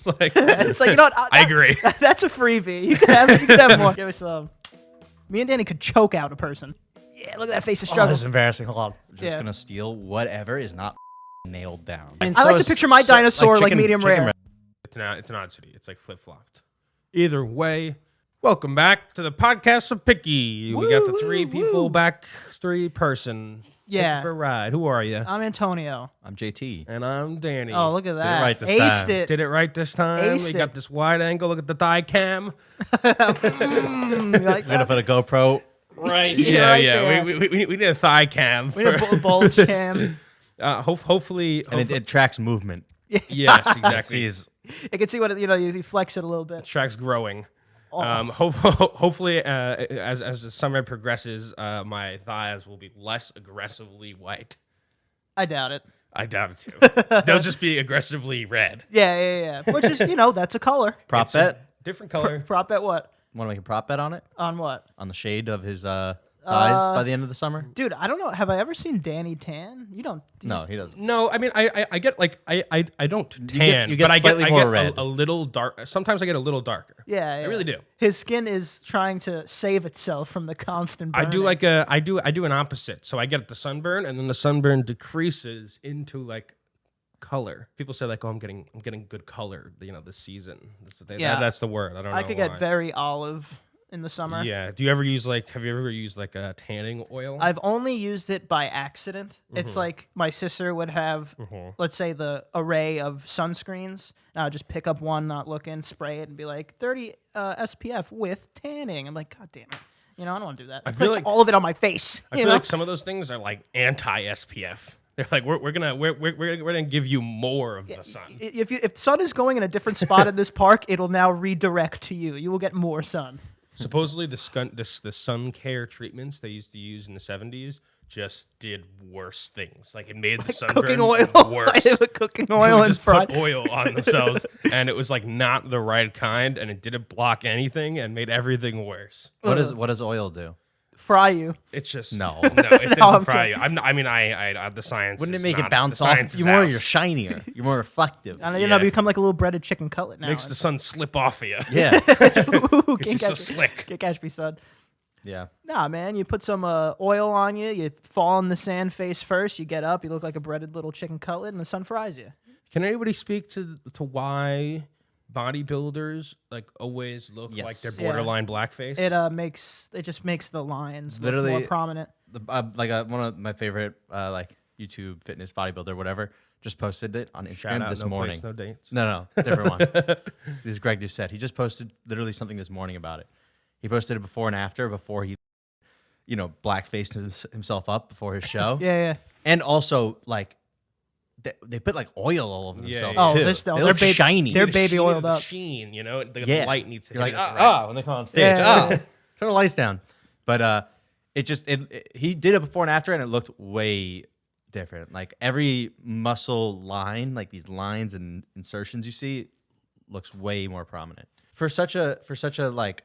like, It's like, you know what? I agree. That's a freebie. You can have more. Give us some. Me and Danny could choke out a person. Yeah, look at that face of Oh, struggle. this is embarrassing. Hold on. I'm just Yeah. gonna steal whatever is not nailed down. And I like to picture my dinosaur like medium rare. It's an oddity. It's like flip-flopped. Either way, welcome back to the podcast of Picky. We got the three people back, three-person. Yeah. For a ride. Who are you? I'm Antonio. I'm JT. And I'm Danny. Oh, look at that. right this Aced time. it. Did it right this time. Aced We it. got this wide angle. Look at the thigh cam. You like I'm gonna put a GoPro right here. Yeah, right yeah. there. We need a thigh cam. We need a bulge cam. Hopefully. And it tracks movement. Yes, It exactly. sees I can see what you flex it a little bit. Track's growing. Oh. Hopefully, as the summer progresses, my thighs will be less aggressively white. I doubt it. I doubt it too. They'll just be aggressively red. Yeah. Which is, that's a color. prop It's a bet. different color. Prop bet what? Want to make a prop bet on it? On what? On the shade of his thighs by the end of the summer? Dude, I don't know. Have I ever seen Danny tan? You don't. No, he doesn't. No, I mean I get like I don't tan, you get but I slightly get more red. a little dark. Sometimes I get a little darker. Yeah, I really do. His skin is trying to save itself from the constant burning. I do an opposite. So I get the sunburn, and then the sunburn decreases into like color. People say like, oh, I'm getting good color. This season. That's what that's the word. I don't know. I could get very olive in the summer. Yeah. Do you ever use have you ever used like a tanning oil? I've only used it by accident. It's like my sister would have, let's say, the array of sunscreens. And I would just pick up one, not looking, spray it, and be like, 30 SPF with tanning. I'm like, God damn it. I don't want to do that. I feel put like all of it on my face. I feel like some of those things are like anti-SPF. They're like, we're gonna give you more of the sun. If the sun is going in a different spot in this park, it'll now redirect to you. You will get more sun. Supposedly the sun care treatments they used to use in the 70s just did worse things. Like it made the sunburn Cooking oil. worse. I have a cooking They oil would and just fry. put oil on themselves, and it was like not the right kind, and it didn't block anything, and made everything worse. What does oil do? Fry you. It's just No. it I'm doesn't fry you. kidding. I the science. Wouldn't it is make not- it bounce the off? science is You're out. shinier. You're more reflective. I know, Yeah. become like a little breaded chicken cutlet now. Makes the sun slip off of you. Yeah. Ooh, It's just so slick. Can't catch me, son. Yeah. Nah, man, you put some oil on you, you fall in the sand face first, you get up, you look like a breaded little chicken cutlet, and the sun fries you. Can anybody speak to why bodybuilders like always look Yes. like they're Yeah. borderline blackface? It just makes the lines look Literally- more prominent. One of my favorite YouTube fitness bodybuilder, whatever, just posted it on Shout Instagram out, this no morning. plates, no dates. No, different one. This is Greg Doucette. He just posted literally something this morning about it. He posted it before and after, before he, blackfaced himself up before his show. Yeah. And also, like, they put, like, oil all over Yeah, themselves, yeah. Oh, too. they're still- They they're look baby- shiny. they're The baby sheen oiled of the up. Sheen, the Yeah. light needs to You're hit like, it right. when they come on stage. Yeah. Turn the lights down. But he did it before and after, and it looked way different. Like, every muscle line, like these lines and insertions you see, looks way more prominent. For such a like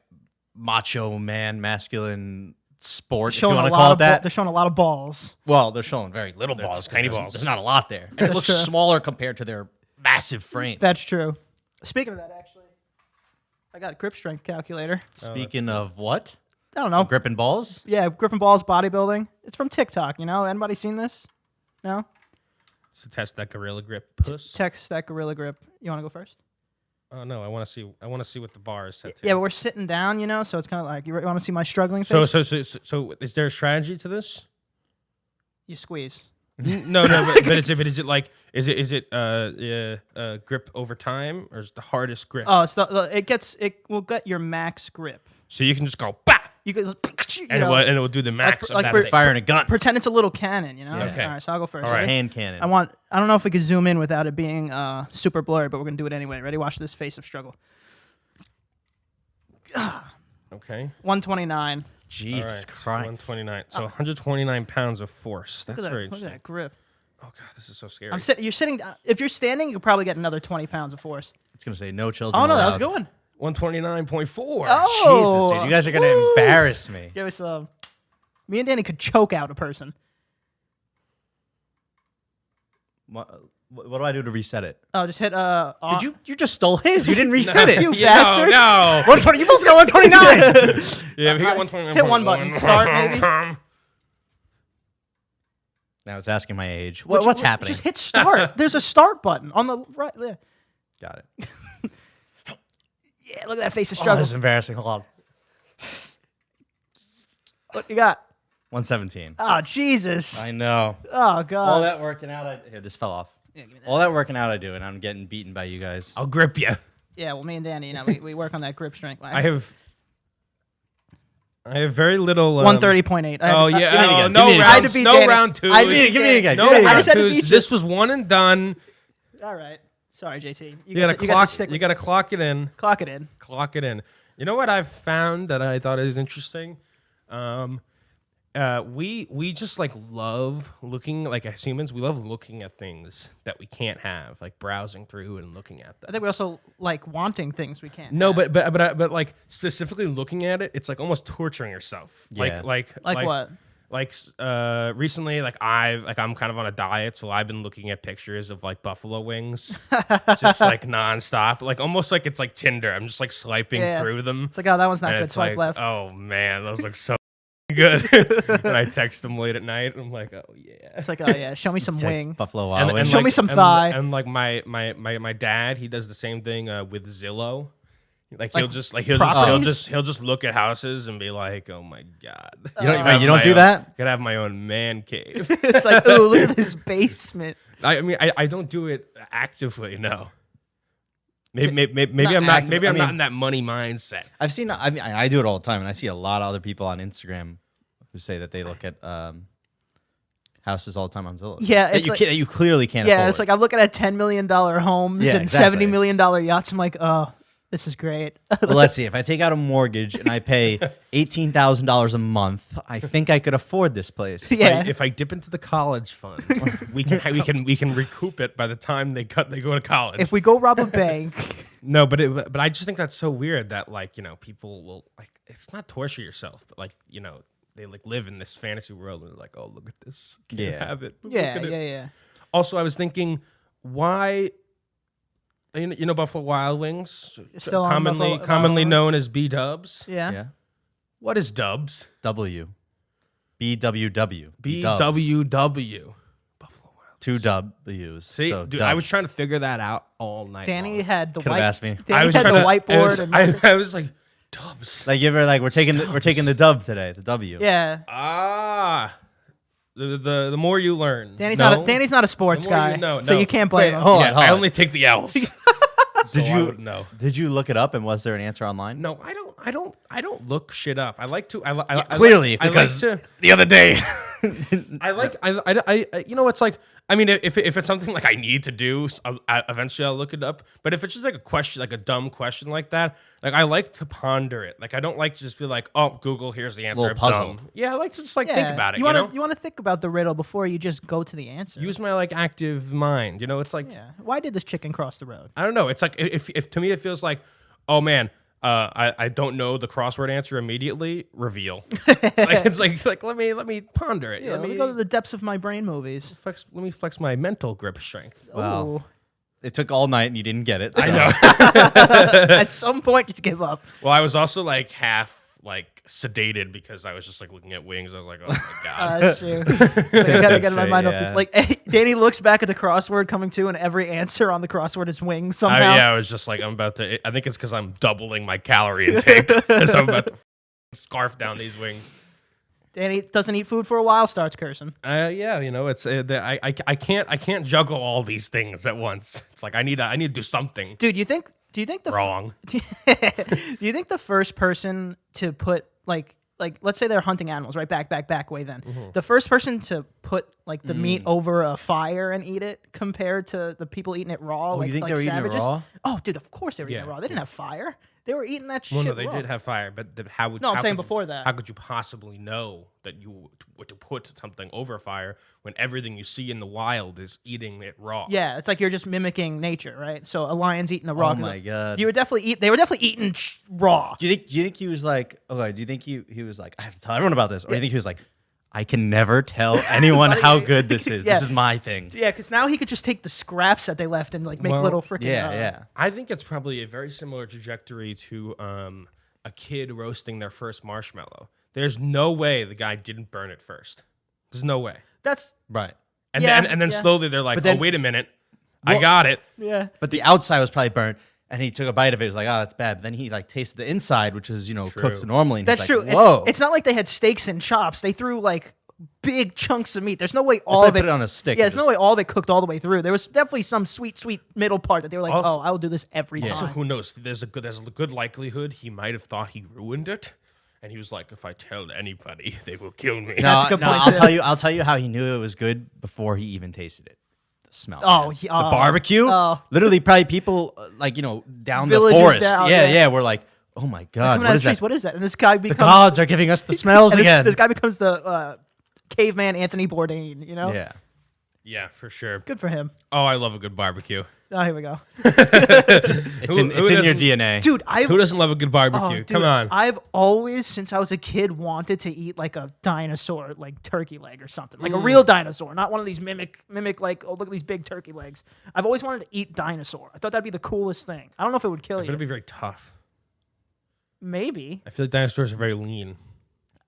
macho man, masculine sport, if you want to call it that. They're showing a lot of balls. Well, they're showing very little balls, tiny there's- balls. There's not a lot there, and it looks true. smaller compared to their massive frame. That's true. Speaking of that, actually, I got a grip strength calculator. Speaking of what, I don't know. gripping balls. Yeah, grip and balls bodybuilding. It's from TikTok. Anybody seen this? No. So test that gorilla grip puss. Text that gorilla grip. You want to go first? Oh no, I want to see what the bar is set to. Yeah, but we're sitting down, so it's kind of like you want to see my struggling So face. so is there a strategy to this? You squeeze. No, but is it like is it grip over time, or is it the hardest grip? Oh, it will get your max grip. So you can just go bah, You could, and it will do the max like of we're that thing. Firing a gun. pretend it's a little cannon, Okay. All right, so I'll go first. All right. Ready? Hand cannon. I don't know if we could zoom in without it being super blurry, but we're gonna do it anyway. Ready? Watch this face of struggle. Okay. 129. Jesus All right, Christ. 129. So 129 pounds of force. That's Look at very that, look at interesting. that grip. Oh god, this is so scary. You're sitting. If you're standing, you'll probably get another 20 pounds of force. It's gonna say no children. Oh no, that was a allowed. good one. 129.4. Oh, Jesus, dude, you guys are gonna embarrass me. Give us a. Me and Danny could choke out a person. What do I do to reset it? Oh, just hit You just stole his. You didn't reset it. You Yeah, bastard. No. 120. You both got 129. Yeah, we got 120. Hit one button. Start, maybe. Now it's asking my age. What's happening? Just hit start. There's a start button on the right there. Got it. Yeah, look at that face of Oh, struggle. this is embarrassing. Hold on. What you got? 117. Oh, Jesus. I know. Oh, God. All that working out. Here, this fell off. Yeah, give me that. All that working out I do, and I'm getting beaten by you guys. I'll grip you. Yeah, well, me and Danny, we work on that grip strength. I have very little. 130.8. Oh yeah. Give me it again. Oh, no Give me it again. I had to rounds. beat No Danny. round two. I had to beat Give me it again. No Give me it I round just had to twos. beat you. This was one and done. All right. Sorry, JT. You gotta clock. stick You gotta clock it in. clock it in. Clock it in. You know what I've found that I thought is interesting? We just like love looking, like as humans, we love looking at things that we can't have, like browsing through and looking at I them. think we also like wanting things we can't. No, have. but like specifically looking at it, it's like almost torturing yourself. Yeah. Like what? Like recently, like I'm kind of on a diet, so I've been looking at pictures of like buffalo wings, just like nonstop, like almost like it's like Tinder. I'm just like swiping Yeah. through them. It's like, oh, that one's not And good. it's Swipe like, left. oh man, those look so good. And I text them late at night. I'm like, oh yeah. It's like, oh yeah, show me some Text wing. Buffalo Wild Wings. Show me some thigh. And like my dad, he does the same thing with Zillow. Like he'll just look at houses and be like, oh my god. You don't do that? Gotta have my own man cave. It's like, ooh, look at this basement. I mean, I don't do it actively. No. Maybe Not I'm not. active- Maybe I I'm not mean- in that money mindset. I've seen. I mean, I do it all the time, and I see a lot of other people on Instagram who say that they look at houses all the time on Zillow. Yeah, that it's you like- that you clearly can't. Yeah, afford. it's like I'm looking at $10 million homes Yeah, and exactly. $70 million yachts. I'm like, oh, this is great. Well, let's see. If I take out a mortgage and I pay $18,000 a month, I think I could afford this place. Yeah. If I dip into the college fund, we can recoup it by the time they go to college. If we go rob a bank, No, but I just think that's so weird that like, you know, people will like, it's not torture yourself, but like, you know, they like live in this fantasy world and they're like, oh, look at this. Can't Yeah. have it. Look yeah, at it. yeah. Also, I was thinking, why, you know, Buffalo Wild Wings, Still on Buffalo commonly Wild known as B Dubs. Yeah. Yeah. What is Dubs? W. BWW. BWW. Buffalo Wild. Two W's. See, so dude, I was dubs. trying to figure that out all night. Danny long. had the Could've asked me. Danny I was had the trying to- whiteboard. I was like, Dubs. Like you ever like we're taking the dub today, the W. Yeah. Ah, the more you learn. Danny's No? Danny's not a sports The more guy, you know, so no. you can't blame Wait, him. hold on, Yeah, hold I on. only take the L's. Did So I you would know? Did you look it up and was there an answer online? No, I don't look shit up. I like to. Clearly, I like because to. the other day. I you know, it's like, I mean, if it's something like I need to do, eventually I'll look it up. But if it's just like a question, like a dumb question like that, like I like to ponder it. Like I don't like to just be like, oh, Google, here's the answer. Little I'm puzzle. dumb. Yeah, I like to just like Yeah. think about it. You You want to think about the riddle before you just go to the answer. use my like active mind. You know, it's like Yeah. Why did this chicken cross the road? I don't know. It's like if to me it feels like, oh man, I don't know the crossword answer immediately. Reveal. Like it's like let me ponder it. Yeah. Let me go to the depths of my brain movies. Let me flex my mental grip strength. Wow. Ooh. It took all night and you didn't get it. I so- know. At some point, just give up. Well, I was also like half like sedated because I was just like looking at wings. I was like, oh my god. That's true. I gotta get my Straight, mind off yeah. this. Like Danny looks back at the crossword coming to, and every answer on the crossword is wings somehow. Yeah, I was just like, I'm about to. I think it's because I'm doubling my calorie intake as I'm about to scarf down these wings. Danny doesn't eat food for a while, starts cursing. Yeah, you know, it's I can't juggle all these things at once. It's like I need to do something Dude, do you think the wrong. do you think the first person to put like let's say they're hunting animals, right? Back way then. Mm-hmm. The first person to put like the meat over a fire and eat it compared to the people eating it raw. Oh, like, you think like they were eating it savages? raw? Oh, dude, of course they were eating it Yeah, raw. They didn't have fire. They were eating that Well, shit no, they raw. did have fire, but how would? No, I'm how saying could you- before that. How could you possibly know that you were to put something over fire when everything you see in the wild is eating it raw? Yeah, it's like you're just mimicking nature, right? So a lion's eating a raw. Oh my god. They were definitely eating raw. Do you think he was like, okay, do you think he was like, I have to tell everyone about this? Or do you think he was like, I can never tell anyone how good this is. Yeah. This is my thing. Yeah, because now he could just take the scraps that they left and like make Well, little freaking. Yeah. I think it's probably a very similar trajectory to a kid roasting their first marshmallow. There's no way the guy didn't burn it first. There's no way. That's Right. And Yeah, then yeah. slowly they're like, But then- oh, wait a minute. I got it. yeah. But the outside was probably burnt, and he took a bite of it. He was like, "Oh, that's bad." But then he like tasted the inside, which is cooked normally. And That's he's true. like, Whoa! It's not like they had steaks and chops. They threw like big chunks of meat. There's no way all probably of it put it on a stick Yeah, and there's no just- way all of it cooked all the way through. There was definitely some sweet middle part that they were like, Also- "Oh, I will do this every Also, time." who knows? There's a good likelihood he might have thought he ruined it. And he was like, if I tell anybody, they will kill me. No, That's a good no, point, I'll too. tell you. I'll tell you how he knew it was good before he even tasted it. The smell. Oh, man. he- the oh, barbecue. oh. Literally, probably people down Villages the forest. down, yeah, yeah. yeah. We're like, oh my god, Coming what out is of trees, that? what is that? And this guy The becomes gods are giving us the smells and again. this guy becomes the caveman Anthony Bourdain. You know, Yeah. Yeah, for sure. good for him. Oh, I love a good barbecue. Oh, here we go, It's Who in your doesn't- DNA. dude. Who doesn't love a good barbecue? Oh, dude, Come on. I've always, since I was a kid, wanted to eat like a dinosaur, like turkey leg or something, like a real dinosaur, not one of these mimic like, oh, look at these big turkey legs. I've always wanted to eat dinosaur. I thought that'd be the coolest thing. I don't know if it would kill But it'd you. be very tough. Maybe. I feel like dinosaurs are very lean.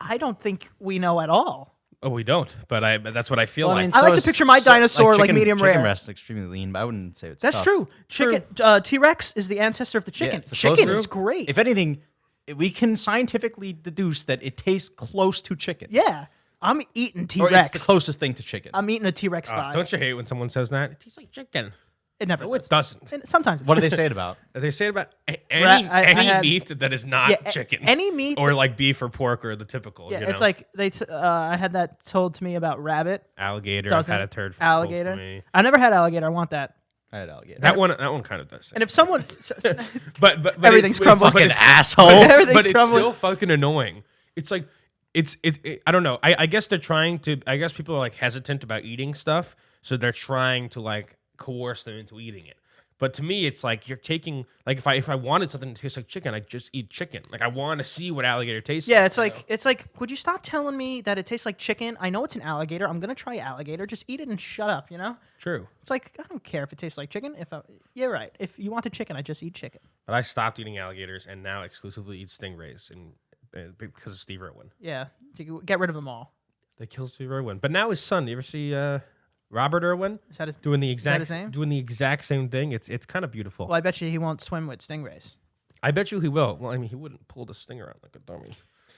I don't think we know at all. Oh, we don't. But that's what I feel Well, like. I like to picture my dinosaur like chicken, medium chicken rare. breast is extremely lean, but I wouldn't say it's That's tough. true. Chicken T-Rex is the ancestor of the Yeah, chicken. it's the Chicken closest. is great. If anything, we can scientifically deduce that it tastes close to chicken. Yeah, I'm eating Or T-Rex. it's the closest thing to chicken. I'm eating a T-Rex thigh. Don't you hate when someone says that? It tastes like chicken. It never No, it does. doesn't. And sometimes. What do they say it about? They say it about I any had- meat that is not Yeah, chicken. any meat Or like beef or pork or the typical. Yeah, you it's know? like I had that told to me about rabbit. alligator. I've Doesn't had a turd told alligator? to me. I never had alligator. I want that. I had alligator. That one kind of does. And if someone, but Everything's crumbling. But Fucking it's, asshole. Everything's but it's crumbling. still fucking annoying. It's like I don't know. I guess they're trying to. I guess people are like hesitant about eating stuff, so they're trying to like coerce them into eating it. But to me, it's like you're taking like if I wanted something to taste like chicken, I just eat chicken. Like I want to see what alligator tastes. yeah, like. it's like, would you stop telling me that it tastes like chicken? I know it's an alligator. I'm gonna try alligator. Just eat it and shut up. You know? True. It's like I don't care if it tastes like chicken. You're right. If you want the chicken, I just eat chicken. But I stopped eating alligators and now exclusively eat stingrays and because of Steve Irwin. Yeah, get rid of them all. They killed Steve Irwin. But now his son, you ever see Robert Irwin Is that his? doing the is that exact his name? doing the exact same thing? It's kind of beautiful. Well, I bet you he won't swim with stingrays. I bet you he will. Well, I mean, he wouldn't pull the stinger out like a dummy.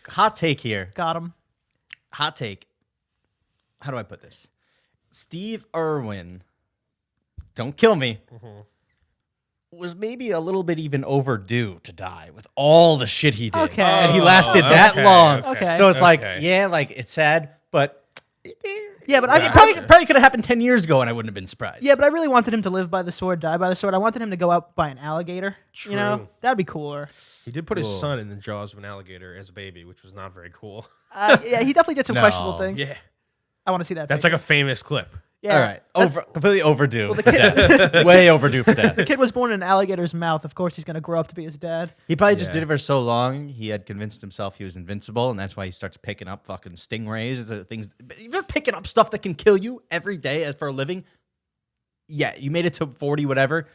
Hot take here. Got him. Hot take. How do I put this? Steve Irwin, don't kill me, was maybe a little bit even overdue to die with all the shit he did. Okay. And he lasted that okay, long. okay. So it's like, Okay. yeah, like it's sad, but Yeah, but it probably could have happened 10 years ago and I wouldn't have been surprised. Yeah, but I really wanted him to live by the sword, die by the sword. I wanted him to go out by an alligator. You know, True. that'd be cooler. He did put his Cool. son in the jaws of an alligator as a baby, which was not very cool. Yeah, he definitely did some No. questionable things. Yeah, I want to see that. that's picture. like a famous clip. yeah. All right. Completely overdue. Well, the for kid, death. Way overdue for death. the kid was born in an alligator's mouth. Of course, he's gonna grow up to be his dad. He probably just Yeah. did it for so long. He had convinced himself he was invincible, and that's why he starts picking up fucking stingrays, things. If you're picking up stuff that can kill you every day as for a living, yeah, you made it to 40, whatever.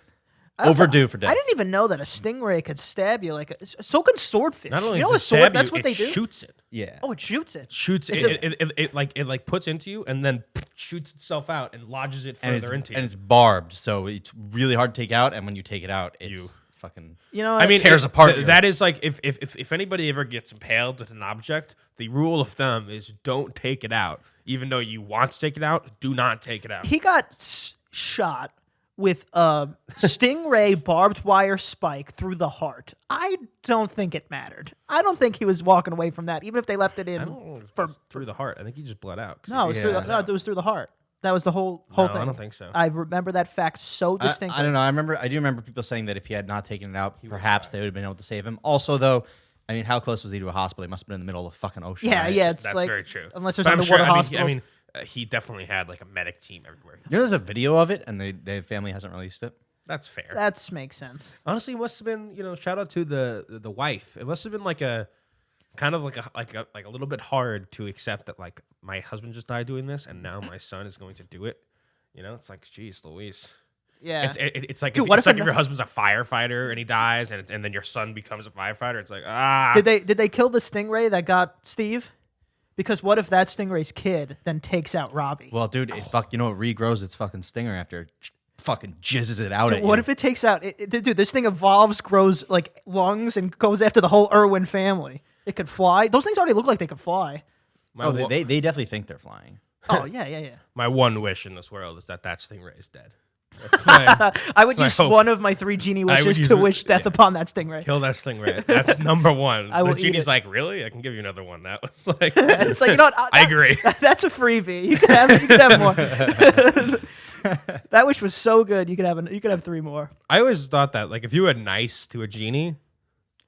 Also, Overdue for death. I didn't even know that a stingray could stab you. So can swordfish. Not only you know, does a it sword. stab That's you, what it they do. shoots it. Yeah. Oh, it shoots it. Shoots It's it like puts into you and then shoots itself out and lodges it and further into you. it's barbed, so it's really hard to take out. And when you take it out, it's You. fucking. You know, I mean, tears apart th- your- that is like if anybody ever gets impaled with an object, the rule of thumb is don't take it out. Even though you want to take it out, do not take it out. he got shot with a stingray barbed wire spike through the heart. I don't think it mattered. I don't think he was walking away from that, even if they left it I in. don't know if it For was through the heart. I think he just bled out. 'cause no, it was through the, Yeah. no, it was through the heart. That was the whole No, thing. I don't think so. I remember that fact so I distinctly. don't know. I do remember people saying that if he had not taken it out, perhaps they would have been able to save him. Also, though, I mean, how close was he to a hospital? He must have been in the middle of the fucking ocean. Yeah, right? yeah. It's That's like very true. unless there's But I'm underwater sure, hospitals. he definitely had like a medic team everywhere. You know, there's a video of it, and the family hasn't released it. That's fair. that makes sense. Honestly, it must have been, shout out to the wife. It must have been like a kind of like a little bit hard to accept that like my husband just died doing this, and now my son is going to do it. You know, it's like, geez, Louise. Yeah. It's like, Dude, if, what it's if like if your husband's a firefighter and he dies, and then your son becomes a firefighter. It's like, ah. Did they kill the stingray that got Steve? Because what if that stingray's kid then takes out Robbie? Well, dude, it you know, it regrows its fucking stinger after it fucking jizzes it out Dude, at what you. if it takes out? Dude, this thing evolves, grows like lungs, and goes after the whole Irwin family. It could fly. Those things already look like they could fly. Oh, they definitely think they're flying. Oh yeah. My one wish in this world is that stingray is dead. That's my, I would that's use my hope. one of my 3 genie I would wishes use to it- wish death upon that stingray. Kill that stingray. That's number one. I will The eat genie's it. like, really? I can give you another one. That was like, It's like, you know what? I agree. That's a freebie. You can have more. That wish was so good. You could have 3 more. I always thought that like if you were nice to a genie,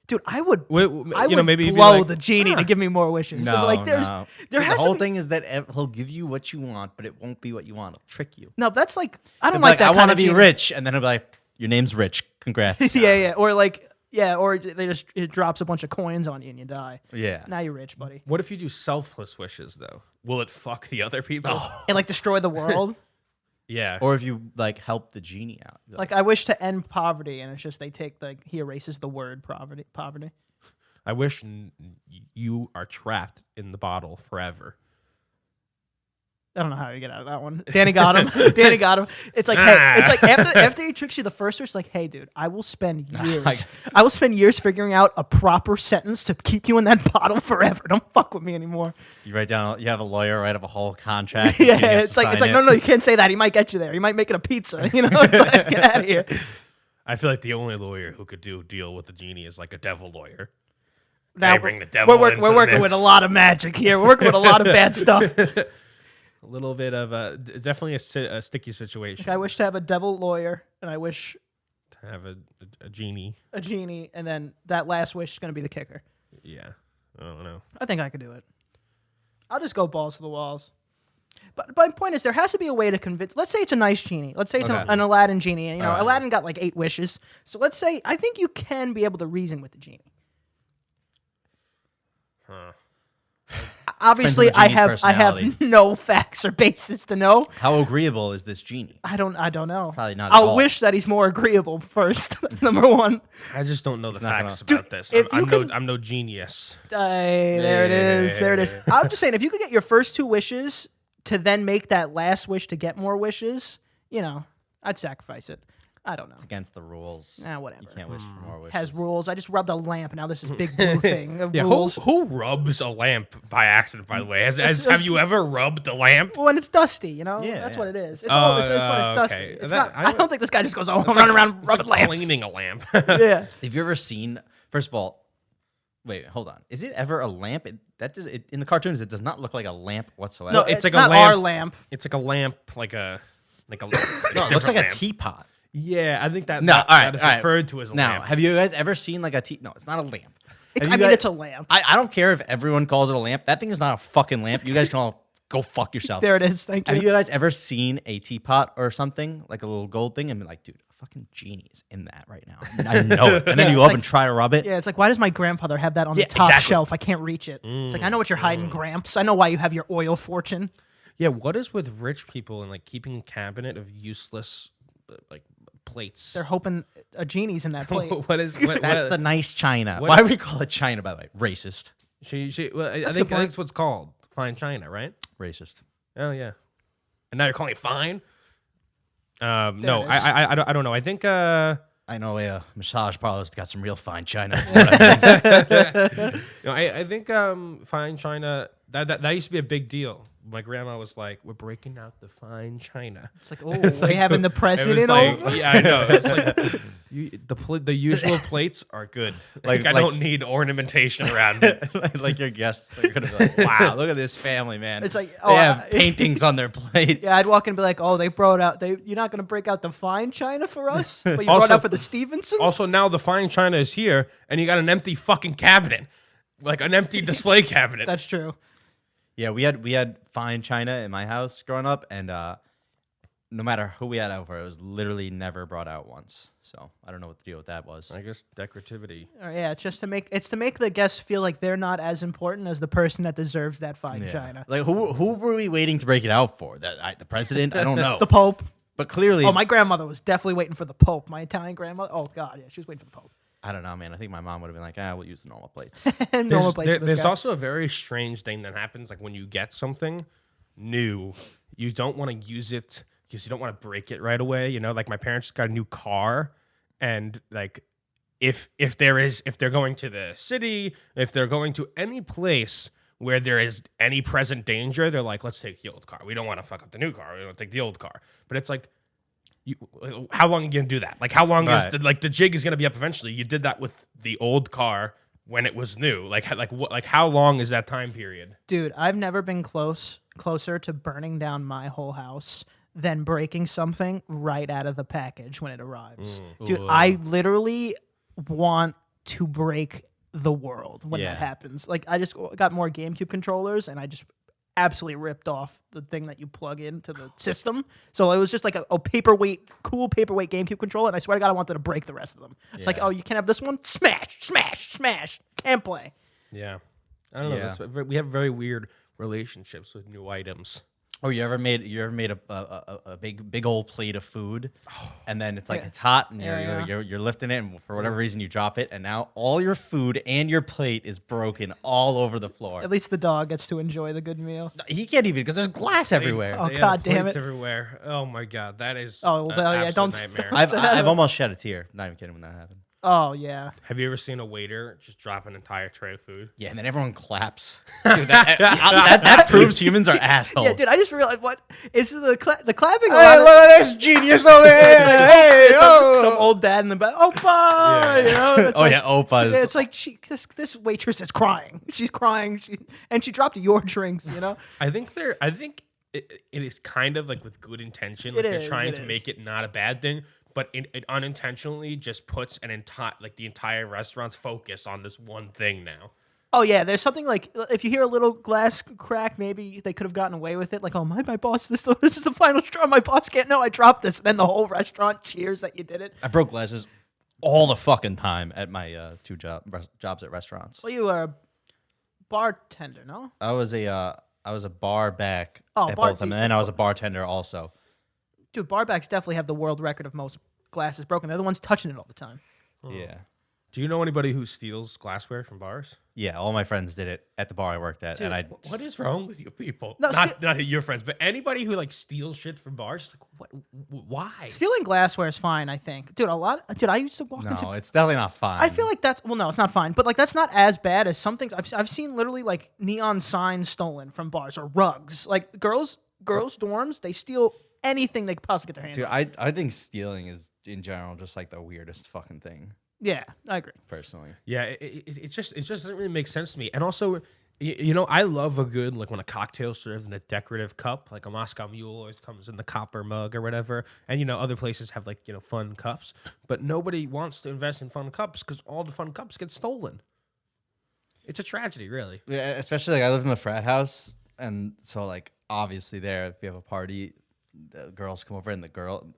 Dude, I would maybe you'd be blow like, the genie to give me more wishes. No, So, like, there no. has The to whole be- thing is that he'll give you what you want, but it won't be what you want. He'll trick you. No, that's like I don't He'll be like that I kind want to of be genie. rich, and then he'll be like, your name's Rich. Congrats. Yeah, or like or it drops a bunch of coins on you and you die. Yeah. Now you're rich, buddy. what if you do selfless wishes though? Will it fuck the other people? And like destroy the world. Yeah. Or if you like help the genie out. Like I wish to end poverty, and it's just they take he erases the word poverty. I wish you are trapped in the bottle forever. I don't know how you get out of that one. Danny got him. Danny got him. It's like, hey, it's like after he tricks you the first wish, it's like, hey, dude, I will spend years. I will spend years figuring out a proper sentence to keep you in that bottle forever. Don't fuck with me anymore. You write down. You have a lawyer write up a whole contract. Yeah, and he has it's to like sign no, it. you can't say that. He might get you there. He might make it a pizza. You know, it's like, get out of here. I feel like the only lawyer who could deal with the genie is like a devil lawyer. Now They bring the devil we're into the working with mix. a lot of magic here. We're working with a lot of bad stuff. A little bit of definitely a sticky situation. I wish to have a devil lawyer, and I wish To have a genie. a genie, and then that last wish is going to be the kicker. Yeah. I don't know. I think I could do it. I'll just go balls to the walls. But my point is, there has to be a way to convince. Let's say it's a nice genie. Let's say it's Okay. an Aladdin genie. And, you know, All right. Aladdin got like 8 wishes. So let's say I think you can be able to reason with the genie. Huh. Obviously, Depends on the genie's I have personality. no facts or basis to know. How agreeable is this genie? I don't know. Probably not at I'll all. wish that he's more agreeable first. That's number one. I just don't know the not facts gonna- about this. if you I'm can- no genius. Hey, there it is. There it is. I'm just saying, if you could get your first 2 wishes to then make that last wish to get more wishes, you know, I'd sacrifice it. I don't know. It's against the rules. Whatever. You can't wish for more wishes. Has rules. I just rubbed a lamp. Now this is big blue thing of Yeah, rules. who rubs a lamp by accident? By the way, It's- have you ever rubbed a lamp? When it's dusty, you know. Yeah, That's yeah. what it is. It's, Oh, it's when it's dusty. okay. It's That- not. I don't think this guy just goes running around rubbing Like lamps. cleaning a lamp. Yeah. Have you ever seen? First of all, wait, hold on. Is it ever a lamp? In the cartoons, it does not look like a lamp whatsoever. No, it's it's like a not lamp. our lamp. It's like a lamp, like a no, it looks like a lamp. teapot. Yeah, I think that No, that, all right, that is all right. referred to as a Now, lamp. have you guys ever seen like a tea? No, it's not a lamp. Have you I mean, guys- it's a lamp. I don't care if everyone calls it a lamp. That thing is not a fucking lamp. You guys can all go fuck yourselves. There it is. Thank you. Have you guys ever seen a teapot or something, like a little gold thing, and been like, dude, a fucking genie is in that right now? I know it. And then you go up and try to rub it. Yeah, it's like, why does my grandfather have that on the Yeah, top exactly. shelf? I can't reach it. It's like, I know what you're hiding, Gramps. I know why you have your oil fortune. Yeah, what is with rich people and like keeping a cabinet of useless like plates? They're hoping a genie's in that plate. What is That's the nice china. what- Why do we call it china, by the way? Racist. well, I a good think point. that's what's called fine china, right? Racist. Oh yeah, and now you're calling it fine. No, it is. I don't know. I think I know a massage parlor's got some real fine china. I think fine china that used to be a big deal. My grandma was like, "We're breaking out the fine china." It's like, oh, they having the It was president like, over? yeah, I know. It's like the usual plates are good. Like I like- don't need ornamentation around it. like your guests are gonna be like, wow, look at this family, man. It's like, they oh, have paintings on their plates. Yeah, I'd walk in and be like, oh, they brought out, you're not going to break out the fine china for us? But you Also- brought out for the Stevensons? Also, now the fine china is here, and you got an empty fucking cabinet, like an empty display cabinet. That's true. Yeah, we had fine china in my house growing up, and no matter who we had over, it was literally never brought out once. So I don't know what the deal with that was. I guess decorativity. Yeah, it's just to make the guests feel like they're not as important as the person that deserves that fine Yeah. china. Like who were we waiting to break it out for? The president? I don't know. The Pope. But clearly, Oh, my grandmother was definitely waiting for the Pope. My Italian grandmother. Oh God, yeah, she was waiting for the Pope. I don't know, man. I think my mom would have been like, we'll use the normal plates. Normal plates for this There's guy. also a very strange thing that happens, like when you get something new, you don't want to use it because you don't want to break it right away. You know, like my parents just got a new car, and like if they're going to the city, if they're going to any place where there is any present danger, they're like, let's take the old car. We don't want to fuck up the new car. We don't take the old car. But it's like, how long are you gonna do that? Like, how long is the jig is gonna be up eventually? You did that with the old car when it was new. Like how long is that time period? Dude, I've never been closer to burning down my whole house than breaking something right out of the package when it arrives. Dude, I literally want to break the world when that happens. Like, I just got more GameCube controllers, and I just absolutely ripped off the thing that you plug into the system. So it was just like a cool paperweight GameCube controller, and I swear to God, I wanted to break the rest of them. It's like, oh, you can't have this one? Smash, smash, smash. Can't play. Yeah. I don't know. That's, we have very weird relationships with new items. Oh, you ever made a big old plate of food, and then it's like it's hot, and you're lifting it, and for whatever reason you drop it, and now all your food and your plate is broken all over the floor. At least the dog gets to enjoy the good meal. He can't even because there's glass everywhere. Oh, God damn it. Everywhere. Oh my God, that is don't nightmare. I've almost shed a tear. Not even kidding when that happened. Oh, yeah. Have you ever seen a waiter just drop an entire tray of food? Yeah, and then everyone claps. Dude, that proves humans are assholes. Yeah, dude, I just realized what is the clapping. Hey, look at this genius over here! Hey, some old dad in the back. Opa, you know. It's Opas. It's like this waitress is crying. She's crying. She dropped your drinks. You know. I think it is kind of like with good intention. Like they're trying to make it not a bad thing. But it unintentionally just puts the entire restaurant's focus on this one thing now. Oh yeah, there's something like if you hear a little glass crack, maybe they could have gotten away with it. Like, oh my boss, this is the final straw. My boss can't know I dropped this. And then the whole restaurant cheers that you did it. I broke glasses all the fucking time at my two jobs at restaurants. Well, you were a bartender, no? I was a bar back at bar- both of them, and then I was a bartender also. Dude, barbacks definitely have the world record of most glasses broken. They're the ones touching it all the time. Yeah. Do you know anybody who steals glassware from bars? Yeah, all my friends did it at the bar I worked at, Dude, and What is wrong with you people? No, not your friends, but anybody who like steals shit from bars. Like, why? Stealing glassware is fine, I think. Dude, I used to walk into. No, it's definitely not fine. I feel like no, it's not fine, but like that's not as bad as some things. I've seen literally like neon signs stolen from bars or rugs. Like girls' dorms, they steal anything they could possibly get their hands on. Dude, I think stealing is in general just like the weirdest fucking thing. Yeah, I agree. Personally. Yeah, it just doesn't really make sense to me. And also, you know, I love a good like when a cocktail served in a decorative cup, like a Moscow Mule always comes in the copper mug or whatever. And you know, other places have like fun cups, but nobody wants to invest in fun cups because all the fun cups get stolen. It's a tragedy, really. Yeah, especially like I live in the frat house, and so like obviously there, if you have a party, the girls come over, and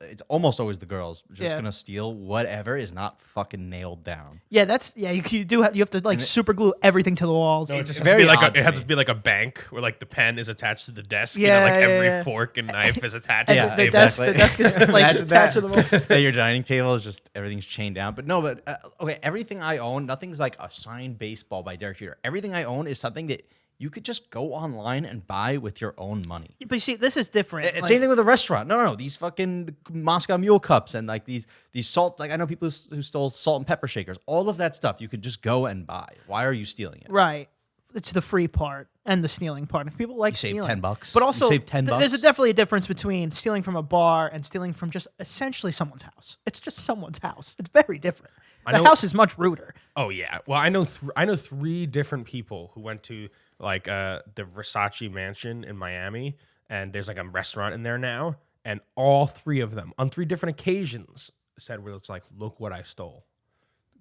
it's almost always the girls just gonna steal whatever is not fucking nailed down. Yeah, you have to like super glue everything to the walls. No, it just very has to be like a bank where like the pen is attached to the desk. Every fork and knife is attached. And to the table. desk is like attached to the wall. Yeah, your dining table is just everything's chained down. But no, okay, everything I own, nothing's like a signed baseball by Derek Jeter. Everything I own is something that you could just go online and buy with your own money. But you see, this is different. Same thing with a restaurant. No. These fucking Moscow Mule cups and like these salt. Like I know people who stole salt and pepper shakers. All of that stuff you could just go and buy. Why are you stealing it? Right. It's the free part and the stealing part. If people like save stealing, $10, but also you save $10. There's definitely a difference between stealing from a bar and stealing from just essentially someone's house. It's just someone's house. It's very different. The house is much ruder. Oh yeah. Well, I know 3 different people who went to like the Versace mansion in Miami, and there's like a restaurant in there now, and all 3 of them on 3 different occasions said, "Well, it's like, look what I stole,"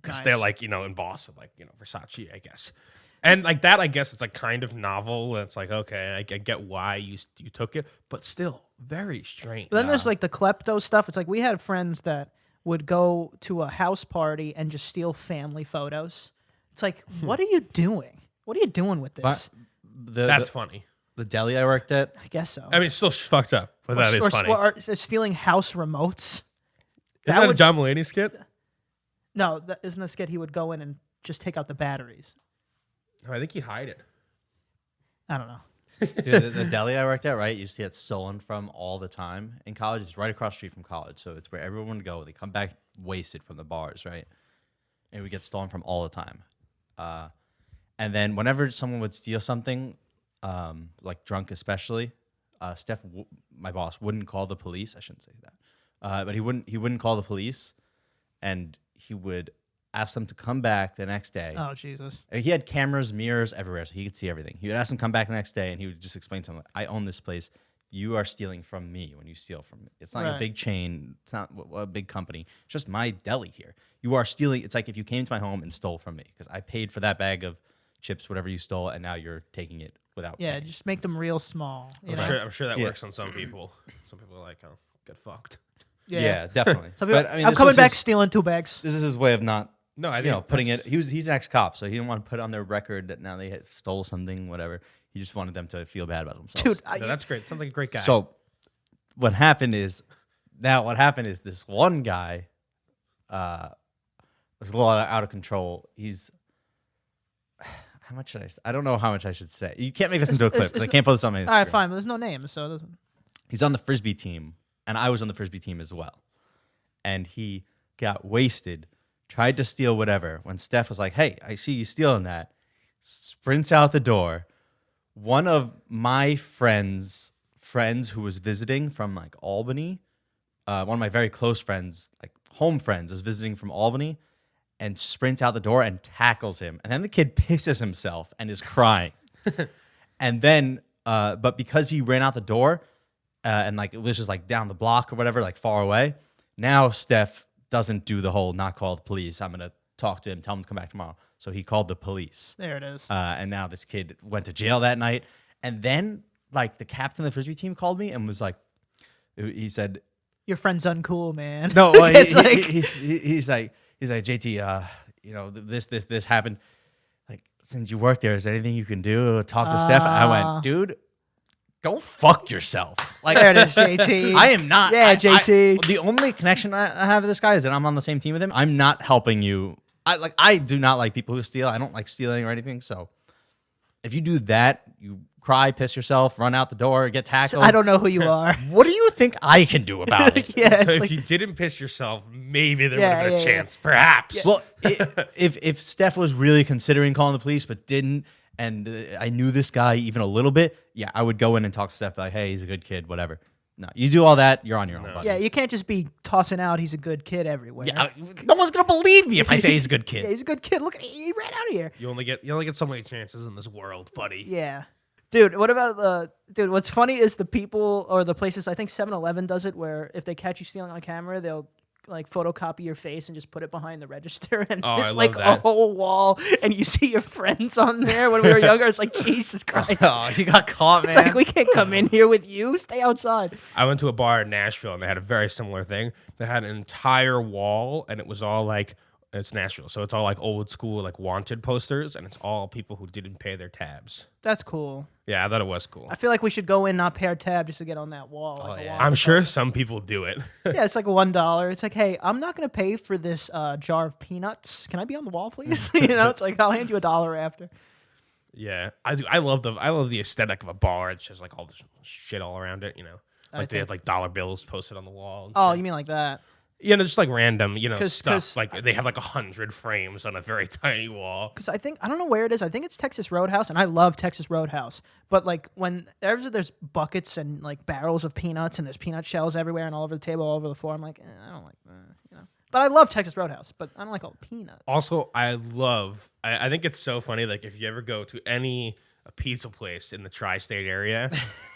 because they're like in boss with like Versace, I guess. And like that, I guess it's like kind of novel. It's like, okay, I get why you took it, but still very strange. But then there's like the klepto stuff. It's like we had friends that would go to a house party and just steal family photos. It's like, what are you doing? What are you doing with this? That's funny. The deli I worked at. I guess so. I mean, it's still fucked up, but that is funny. Or stealing house remotes. Isn't that a John Mulaney skit? No, that isn't a skit. He would go in and just take out the batteries. I think he'd hide it. I don't know. Dude, the deli I worked at, right, used to get stolen from all the time in college. It's right across the street from college, so it's where everyone would go. They come back wasted from the bars, right? And we get stolen from all the time. And then whenever someone would steal something, like drunk especially, Steph, my boss, wouldn't call the police. I shouldn't say that, but he wouldn't call the police, and he would ask them to come back the next day. Oh, Jesus. He had cameras, mirrors everywhere, so he could see everything. He would ask them to come back the next day, and he would just explain to them, I own this place. You are stealing from me when you steal from me. It's not a big chain. It's not a big company. It's just my deli here. You are stealing. It's like if you came to my home and stole from me because I paid for that bag of chips, whatever you stole, and now you're taking it without paying. Just make them real small. I'm sure that works on some people. Some people are like, oh, get fucked. Yeah, definitely. But, I mean, I'm coming back stealing 2 bags. This is his way of not... No, I think putting it. He's an ex-cop, so he didn't want to put on their record that now they stole something, whatever. He just wanted them to feel bad about themselves. Dude, that's great. Sounds like a great guy. So, what happened is this one guy was a little out of control. He's how much should I don't know how much I should say. You can't make this into a clip because I can't put this on my Instagram. All right, fine. But there's no name, so it doesn't. He's on the Frisbee team, and I was on the Frisbee team as well. And he got wasted. Tried to steal whatever. When Steph was like, hey, I see you stealing that, sprints out the door. One of my friends who was visiting from like Albany, one of my very close friends, like home friends, is visiting from Albany and sprints out the door and tackles him. And then the kid pisses himself and is crying. And then, but because he ran out the door and like it was just like down the block or whatever, like far away, now Steph doesn't do the whole not call the police. I'm going to talk to him, tell him to come back tomorrow. So he called the police. There it is. And now this kid went to jail that night. And then like the captain of the Frisbee team called me and was like, he said, your friend's uncool, man. No, well, he's like, JT, this happened. Like, since you work there, is there anything you can do to talk to Steph? And I went, dude, go fuck yourself. Like, there it is, JT. I am not. Yeah, JT. The only connection I have with this guy is that I'm on the same team with him. I'm not helping you. I do not like people who steal. I don't like stealing or anything. So if you do that, you cry, piss yourself, run out the door, get tackled. I don't know who you are. What do you think I can do about it? Yeah, so if you didn't piss yourself, maybe there would have been a chance, perhaps. Yeah. Well, if Steph was really considering calling the police but didn't, and I knew this guy even a little bit, yeah, I would go in and talk to Steph like, hey, he's a good kid, whatever. No, you do all that, you're on your own, buddy. Yeah, you can't just be tossing out he's a good kid everywhere. Yeah, no one's gonna believe me if I say he's a good kid. Yeah, he's a good kid. Look, he ran out of here. You only get so many chances in this world, buddy. Yeah. Dude, what about what's funny is the people or the places, I think 7-Eleven does it, where if they catch you stealing on camera, they'll like photocopy your face and just put it behind the register, and it's like a whole wall, and you see your friends on there. When we were younger, it's like, Jesus Christ. Oh, you got caught, man. It's like, we can't come in here with you. Stay outside. I went to a bar in Nashville, and they had a very similar thing. They had an entire wall, and it was all like, it's Nashville, so it's all like old school, like wanted posters, and it's all people who didn't pay their tabs. That's cool. Yeah, I thought it was cool. I feel like we should go in, not pay our tab, just to get on that wall. Like yeah. I'm sure some people do it. Yeah, it's like $1. It's like, hey, I'm not gonna pay for this jar of peanuts. Can I be on the wall, please? It's like, I'll hand you $1 after. Yeah, I do. I love the aesthetic of a bar. It's just like all this shit all around it. Like they have like dollar bills posted on the wall. Oh, you mean like that? Just like random, stuff. Like they have like 100 frames on a very tiny wall. Because I don't know where it is. I think it's Texas Roadhouse, and I love Texas Roadhouse. But like when there's buckets and like barrels of peanuts, and there's peanut shells everywhere and all over the table, all over the floor, I'm like, I don't like that. But I love Texas Roadhouse, but I don't like all the peanuts. Also, I think it's so funny. Like if you ever go to any a pizza place in the tri-state area.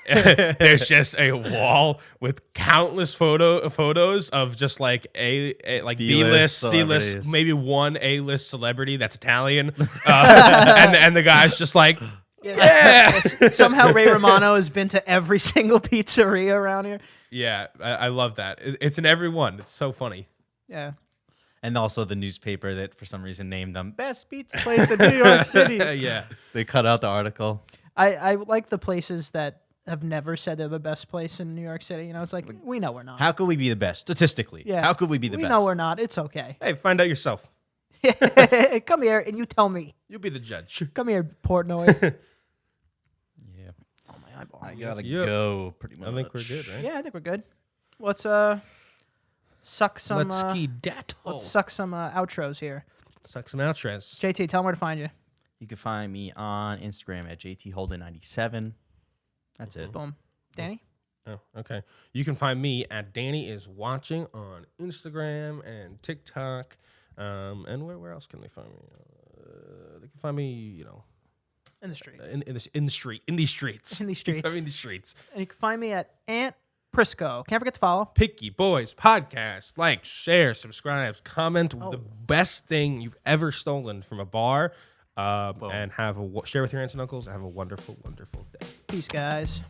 There's just a wall with countless photos of just like like B-list, C-list, celebrities. maybe one A-list celebrity that's Italian, and the guy's just like, yeah. Somehow Ray Romano has been to every single pizzeria around here. Yeah, I love that. It's in every one. It's so funny. Yeah. And also the newspaper that for some reason named them best pizza place in New York City. Yeah. They cut out the article. I like the places that have never said they're the best place in New York City. You know, it's like, we know we're not. How could we be the best statistically? Yeah. How could we be the we best? know we're not. It's okay. Hey, find out yourself. Come here and you tell me. You be the judge. Come here, Portnoy. Yeah. Oh, my eyeball. I gotta Yep. go pretty much. I think we're good, right? Yeah, I think we're good. Let's suck some. Let's ski dat. Let's suck some outros here. Suck some outros. JT, tell them where to find you. You can find me on Instagram at JTHolden97. That's it. Boom. Danny? Oh, okay. You can find me at Danny is Watching on Instagram and TikTok. And where else can they find me? They can find me, you know, In the street. in the street, in these streets. In these You can streets. find me in the streets. And you can find me at Aunt Prisco. Can't forget to follow. Picky Boys Podcast. Like, share, subscribe, comment. The best thing you've ever stolen from a bar. And share with your aunts and uncles. Have a wonderful, wonderful day. Peace, guys.